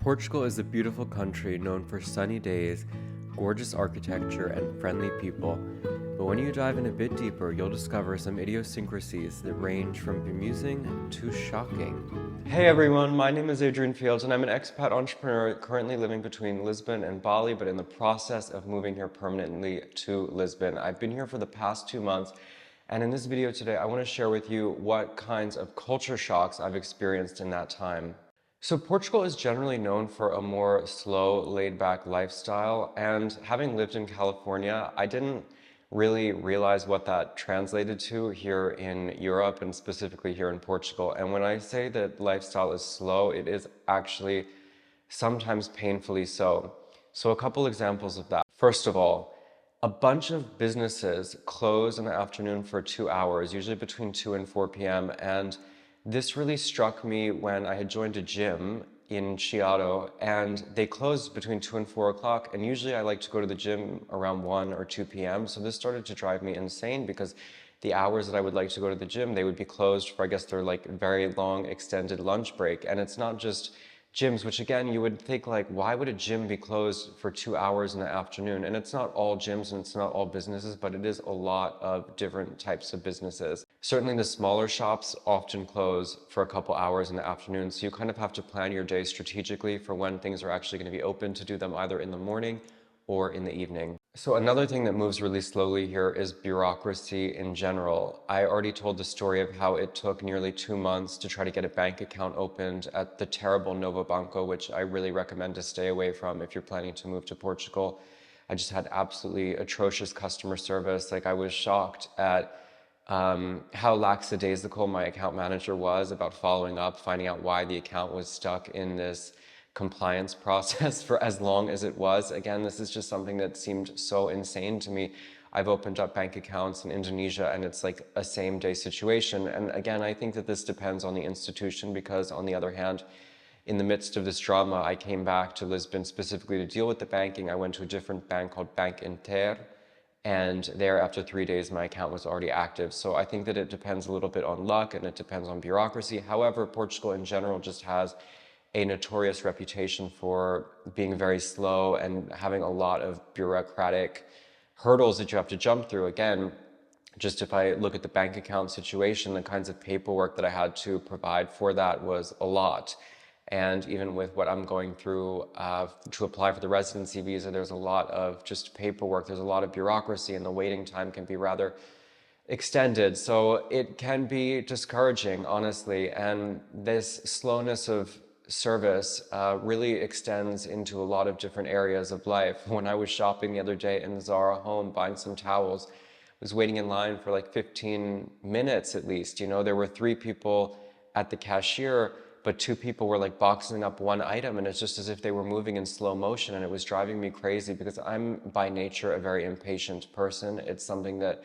Portugal is a beautiful country known for sunny days, gorgeous architecture, and friendly people. But when you dive in a bit deeper, you'll discover some idiosyncrasies that range from bemusing to shocking. Hey everyone, my name is Adrian Fields, and I'm an expat entrepreneur currently living between Lisbon and Bali, but in the process of moving here permanently to Lisbon. I've been here for the past 2 months, and in this video today, I want to share with you what kinds of culture shocks I've experienced in that time. So Portugal is generally known for a more slow, laid-back lifestyle, and having lived in California, I didn't really realize what that translated to here in Europe and specifically here in Portugal. And when I say that lifestyle is slow, it is actually sometimes painfully so. So a couple examples of that. First of all, a bunch of businesses close in the afternoon for 2 hours, usually between 2 and 4 p.m. And this really struck me when I had joined a gym in Chiado, and they closed between 2 and 4 o'clock. And usually I like to go to the gym around 1 or 2 p.m. So this started to drive me insane because the hours that I would like to go to the gym, they would be closed for, I guess, their like very long extended lunch break. And it's not just gyms, which again, you would think like, why would a gym be closed for 2 hours in the afternoon? And it's not all gyms and it's not all businesses, but it is a lot of different types of businesses. Certainly the smaller shops often close for a couple hours in the afternoon. So you kind of have to plan your day strategically for when things are actually going to be open to do them either in the morning or in the evening. So another thing that moves really slowly here is bureaucracy in general. I already told the story of how it took nearly 2 months to try to get a bank account opened at the terrible Novo Banco, which I really recommend to stay away from if you're planning to move to Portugal. I just had absolutely atrocious customer service. Like I was shocked at how lackadaisical my account manager was about following up, finding out why the account was stuck in this compliance process for as long as it was. Again, this is just something that seemed so insane to me. I've opened up bank accounts in Indonesia and it's like a same day situation. And again, I think that this depends on the institution because on the other hand, in the midst of this drama, I came back to Lisbon specifically to deal with the banking. I went to a different bank called Bank Inter, and there after 3 days, my account was already active. So I think that it depends a little bit on luck and it depends on bureaucracy. However, Portugal in general just has a notorious reputation for being very slow and having a lot of bureaucratic hurdles that you have to jump through. Again, just if I look at the bank account situation, the kinds of paperwork that I had to provide for that was a lot. And even with what I'm going through to apply for the residency visa, there's a lot of just paperwork, there's a lot of bureaucracy, and the waiting time can be rather extended. So it can be discouraging, honestly. And this slowness of service really extends into a lot of different areas of life. When I was shopping the other day in the Zara home buying some towels, I was waiting in line for like 15 minutes at least. You know, there were 3 people at the cashier, but 2 people were like boxing up one item, and it's just as if they were moving in slow motion, and it was driving me crazy because I'm by nature a very impatient person. It's something that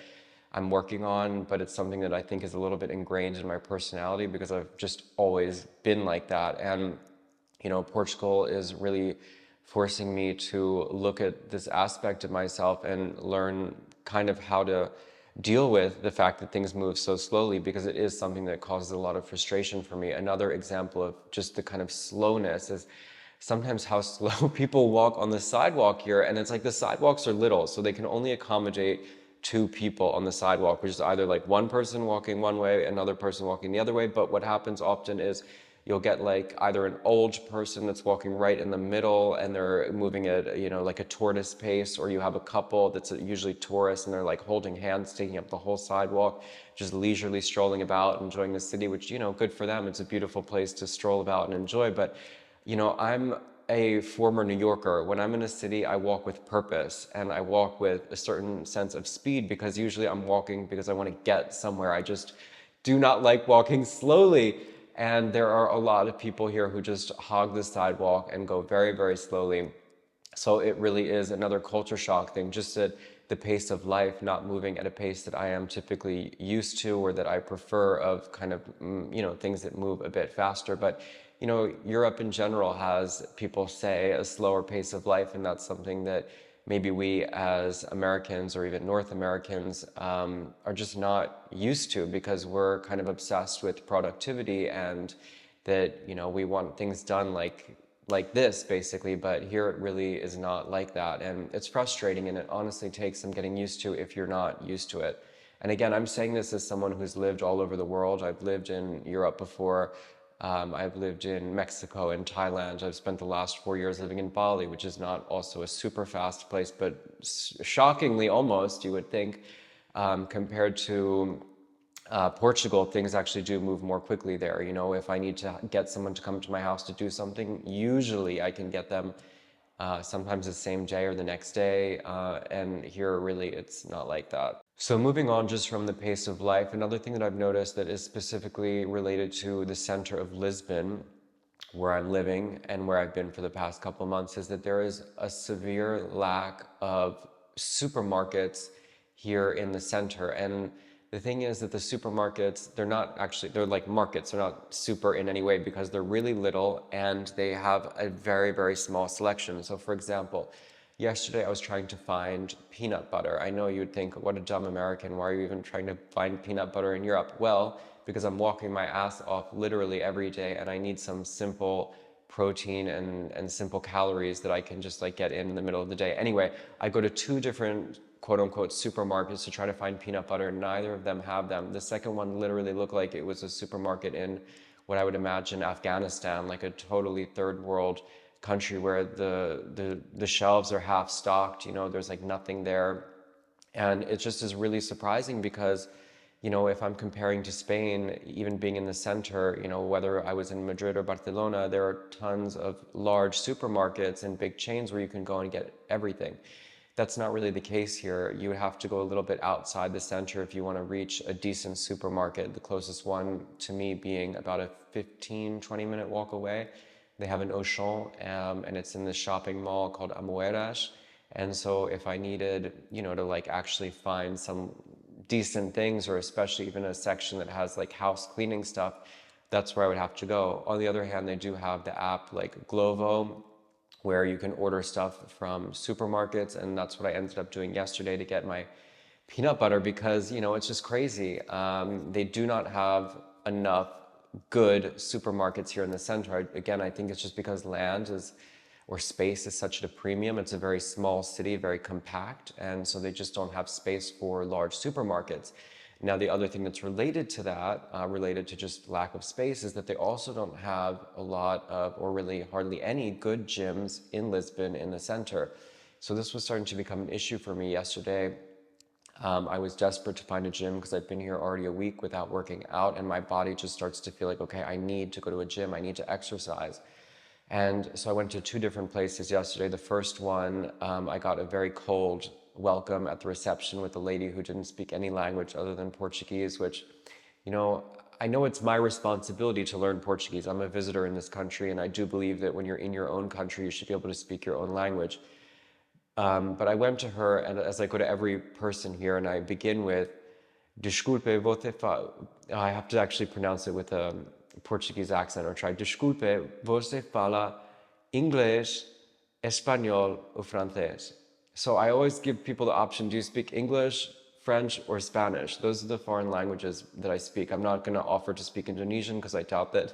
I'm working on, but it's something that I think is a little bit ingrained in my personality because I've just always been like that. And, you know, Portugal is really forcing me to look at this aspect of myself and learn kind of how to deal with the fact that things move so slowly, because it is something that causes a lot of frustration for me. Another example of just the kind of slowness is sometimes how slow people walk on the sidewalk here. And it's like the sidewalks are little, so they can only accommodate 2 people on the sidewalk, which is either like one person walking one way, another person walking the other way. But what happens often is you'll get like either an old person that's walking right in the middle and they're moving at, you know, like a tortoise pace, or you have a couple that's usually tourists and they're like holding hands, taking up the whole sidewalk, just leisurely strolling about, enjoying the city, which, you know, good for them. It's a beautiful place to stroll about and enjoy. But, you know, I'm a former New Yorker. When I'm in a city, I walk with purpose and I walk with a certain sense of speed because usually I'm walking because I want to get somewhere. I just do not like walking slowly. And there are a lot of people here who just hog the sidewalk and go very, very slowly. So it really is another culture shock thing, just that the pace of life not moving at a pace that I am typically used to or that I prefer, of kind of, you know, things that move a bit faster. But you know, Europe in general has, people say, a slower pace of life, and that's something that maybe we as Americans or even North Americans are just not used to, because we're kind of obsessed with productivity and that, you know, we want things done like like this basically, but here it really is not like that. And it's frustrating, and it honestly takes some getting used to if you're not used to it. And again, I'm saying this as someone who's lived all over the world. I've lived in Europe before. I've lived in Mexico and Thailand. I've spent the last 4 years living in Bali, which is not also a super fast place, but shockingly almost, you would think, compared to Portugal, things actually do move more quickly there. You know, if I need to get someone to come to my house to do something, usually I can get them sometimes the same day or the next day. And here, really, it's not like that. So moving on just from the pace of life, another thing that I've noticed that is specifically related to the center of Lisbon, where I'm living and where I've been for the past couple of months, is that there is a severe lack of supermarkets here in the center. And the thing is that the supermarkets, they're not actually, they're like markets. They're not super in any way because they're really little and they have a very, very small selection. So for example, yesterday I was trying to find peanut butter. I know you'd think, what a dumb American, why are you even trying to find peanut butter in Europe? Well, because I'm walking my ass off literally every day and I need some simple protein and simple calories that I can just like get in the middle of the day. Anyway, I go to two different quote unquote supermarkets to try to find peanut butter. Neither of them have them. The second one literally looked like it was a supermarket in what I would imagine Afghanistan, like a totally third world country where the shelves are half stocked, you know, there's like nothing there. And it just is really surprising because, you know, if I'm comparing to Spain, even being in the center, you know, whether I was in Madrid or Barcelona, there are tons of large supermarkets and big chains where you can go and get everything. That's not really the case here. You would have to go a little bit outside the center if you want to reach a decent supermarket. The closest one to me being about a 15-20 minute walk away. They have an Auchan, and it's in this shopping mall called Amoedas. And so if I needed, you know, to like actually find some decent things, or especially even a section that has like house cleaning stuff, that's where I would have to go. On the other hand, they do have the app like Glovo, where you can order stuff from supermarkets, and that's what I ended up doing yesterday to get my peanut butter because, you know, it's just crazy. They do not have enough good supermarkets here in the center. Again, I think it's just because land is, or space is such at a premium. It's a very small city, very compact, and so they just don't have space for large supermarkets. Now, the other thing that's related to that, related to just lack of space, is that they also don't have a lot of, or really hardly any, good gyms in Lisbon in the center. So this was starting to become an issue for me yesterday. I was desperate to find a gym because I've been here already a week without working out, and my body just starts to feel like, okay, I need to go to a gym, I need to exercise. And so I went to two different places yesterday. The first one, I got a very cold welcome at the reception with a lady who didn't speak any language other than Portuguese, which, you know, I know it's my responsibility to learn Portuguese. I'm a visitor in this country, and I do believe that when you're in your own country, you should be able to speak your own language. But I went to her, and as I go to every person here, and I begin with, Desculpe, você fala... I have to actually pronounce it with a Portuguese accent, or try, Desculpe, você fala inglês, espanhol, ou francês? So I always give people the option, do you speak English, French, or Spanish? Those are the foreign languages that I speak. I'm not going to offer to speak Indonesian because I doubt that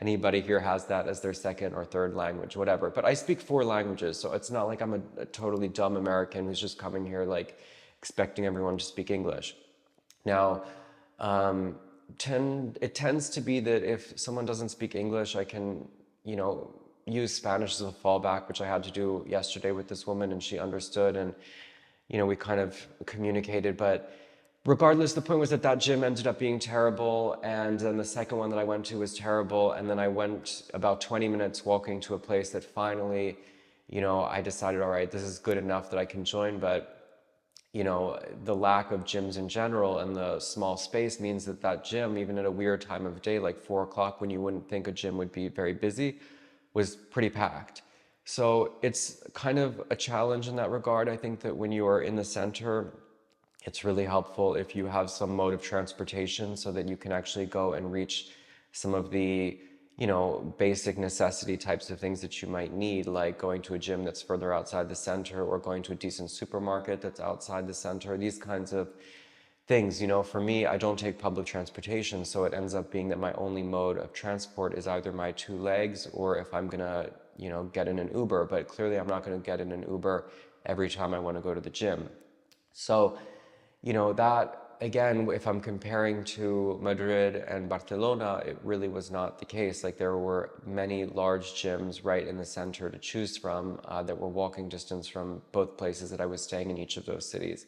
anybody here has that as their second or third language, whatever. But I speak 4 languages, so it's not like I'm a totally dumb American who's just coming here like expecting everyone to speak English. Now, it tends to be that if someone doesn't speak English, I can, you know, use Spanish as a fallback, which I had to do yesterday with this woman, and she understood, and, you know, we kind of communicated. But regardless, the point was that that gym ended up being terrible, and then the second one that I went to was terrible, and then I went about 20 minutes walking to a place that finally, you know, I decided, all right, this is good enough that I can join. But, you know, the lack of gyms in general and the small space means that that gym, even at a weird time of day, like 4 o'clock, when you wouldn't think a gym would be very busy, was pretty packed. So it's kind of a challenge in that regard. I think that when you are in the center, it's really helpful if you have some mode of transportation so that you can actually go and reach some of the, you know, basic necessity types of things that you might need, like going to a gym that's further outside the center, or going to a decent supermarket that's outside the center, these kinds of things. You know, for me, I don't take public transportation, so it ends up being that my only mode of transport is either my 2 legs, or if I'm gonna, get in an Uber, but clearly I'm not going to get in an Uber every time I want to go to the gym. So, that again, if I'm comparing to Madrid and Barcelona, it really was not the case. Like there were many large gyms right in the center to choose from that were walking distance from both places that I was staying in each of those cities.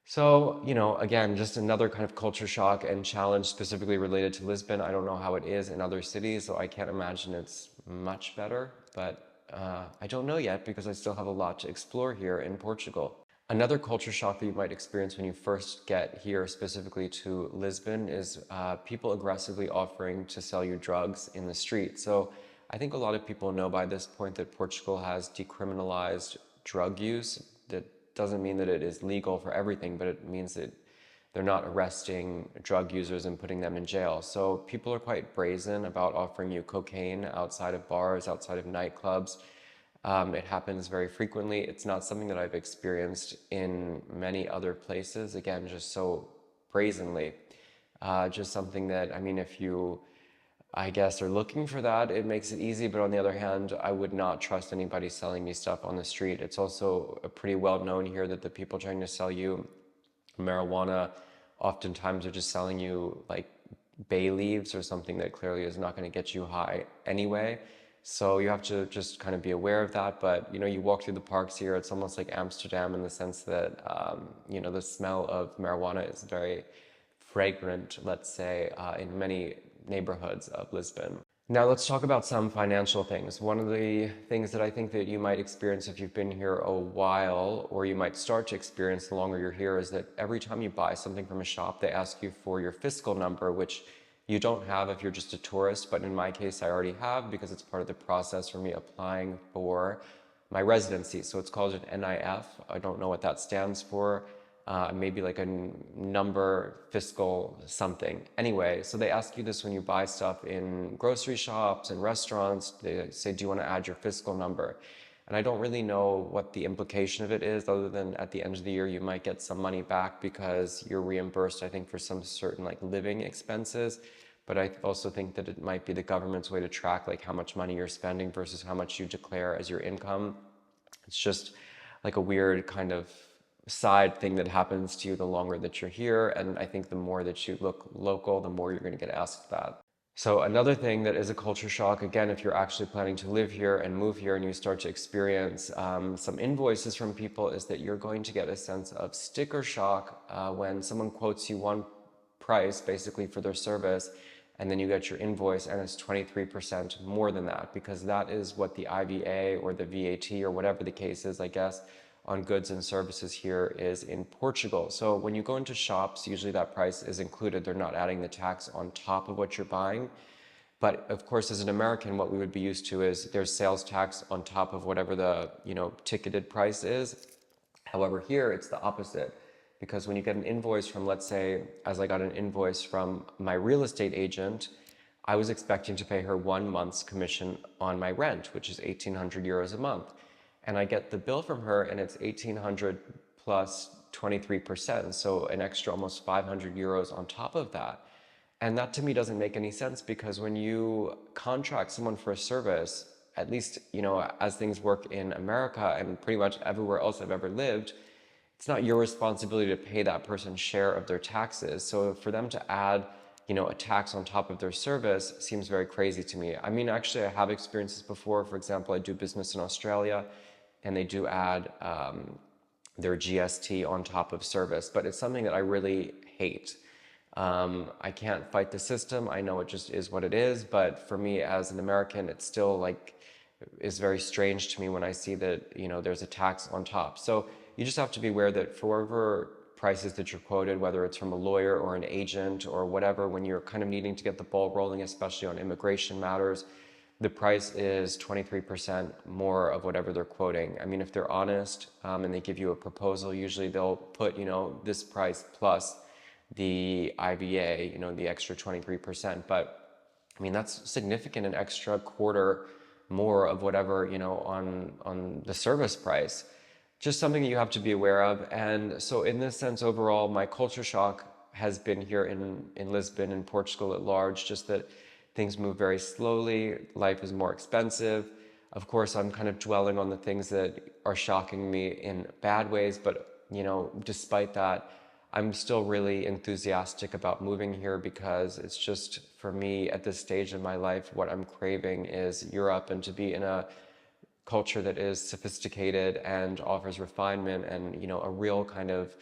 So, again, just another kind of culture shock and challenge specifically related to Lisbon. I don't know how it is in other cities, so I can't imagine it's much better, but I don't know yet because I still have a lot to explore here in Portugal. Another culture shock that you might experience when you first get here, specifically to Lisbon, is people aggressively offering to sell you drugs in the street. So I think a lot of people know by this point that Portugal has decriminalized drug use. That doesn't mean that it is legal for everything, but it means that they're not arresting drug users and putting them in jail. So people are quite brazen about offering you cocaine outside of bars, outside of nightclubs. It happens very frequently. It's not something that I've experienced in many other places. Again, just so brazenly. Just something that, I mean, if you, I guess, are looking for that, it makes it easy. But on the other hand, I would not trust anybody selling me stuff on the street. It's also pretty well known here that the people trying to sell you marijuana oftentimes are just selling you like bay leaves or something that clearly is not going to get you high anyway. So you have to just kind of be aware of that. But, you walk through the parks here, it's almost like Amsterdam in the sense that, the smell of marijuana is very fragrant, let's say, in many neighborhoods of Lisbon. Now let's talk about some financial things. One of the things that I think that you might experience if you've been here a while, or you might start to experience the longer you're here, is that every time you buy something from a shop, they ask you for your fiscal number, which you don't have if you're just a tourist, but in my case, I already have because it's part of the process for me applying for my residency. So it's called an NIF. I don't know what that stands for. Maybe like a number fiscal something. Anyway, so they ask you this when you buy stuff in grocery shops and restaurants. They say, do you want to add your fiscal number? And I don't really know what the implication of it is, other than at the end of the year, you might get some money back because you're reimbursed, I think, for some certain like living expenses. But I also think that it might be the government's way to track like how much money you're spending versus how much you declare as your income. It's just like a weird kind of side thing that happens to you the longer that you're here. And I think the more that you look local, the more you're going to get asked that. So another thing that is a culture shock, again, if you're actually planning to live here and move here and you start to experience some invoices from people, is that you're going to get a sense of sticker shock when someone quotes you one price basically for their service, and then you get your invoice and it's 23% more than that, because that is what the IVA or the VAT or whatever the case is, I guess, on goods and services here is in Portugal. So when you go into shops, usually that price is included. They're not adding the tax on top of what you're buying. But of course, as an American, what we would be used to is there's sales tax on top of whatever the, ticketed price is. However, here it's the opposite, because when you get an invoice from, let's say, as I got an invoice from my real estate agent, I was expecting to pay her 1 month's commission on my rent, which is 1,800 euros a month. And I get the bill from her and it's 1,800 plus 23%. So an extra almost 500 euros on top of that. And that to me doesn't make any sense, because when you contract someone for a service, at least, as things work in America and pretty much everywhere else I've ever lived, it's not your responsibility to pay that person's share of their taxes. So for them to add, a tax on top of their service seems very crazy to me. I mean, actually, I have experienced this before. For example, I do business in Australia, and they do add their GST on top of service, but it's something that I really hate. I can't fight the system. I know it just is what it is, but for me as an American, it's still is very strange to me when I see that, there's a tax on top. So you just have to be aware that for whatever prices that you're quoted, whether it's from a lawyer or an agent or whatever, when you're kind of needing to get the ball rolling, especially on immigration matters, the price is 23% more of whatever they're quoting. I mean, if they're honest and they give you a proposal, usually they'll put, this price plus the IVA, the extra 23%. But I mean, that's significant, an extra quarter more of whatever, on the service price. Just something that you have to be aware of. And so in this sense, overall, my culture shock has been here in Lisbon and Portugal at large, just that things move very slowly, life is more expensive. Of course, I'm kind of dwelling on the things that are shocking me in bad ways, but despite that, I'm still really enthusiastic about moving here because it's just, for me, at this stage in my life, what I'm craving is Europe and to be in a culture that is sophisticated and offers refinement and, a real kind of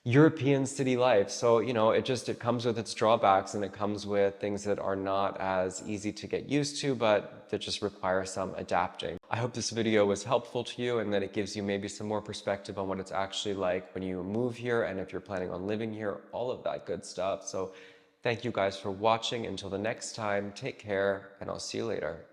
European city life. So, it comes with its drawbacks, and it comes with things that are not as easy to get used to, but that just require some adapting. I hope this video was helpful to you and that it gives you maybe some more perspective on what it's actually like when you move here and if you're planning on living here, all of that good stuff. So thank you guys for watching. Until the next time, take care, and I'll see you later.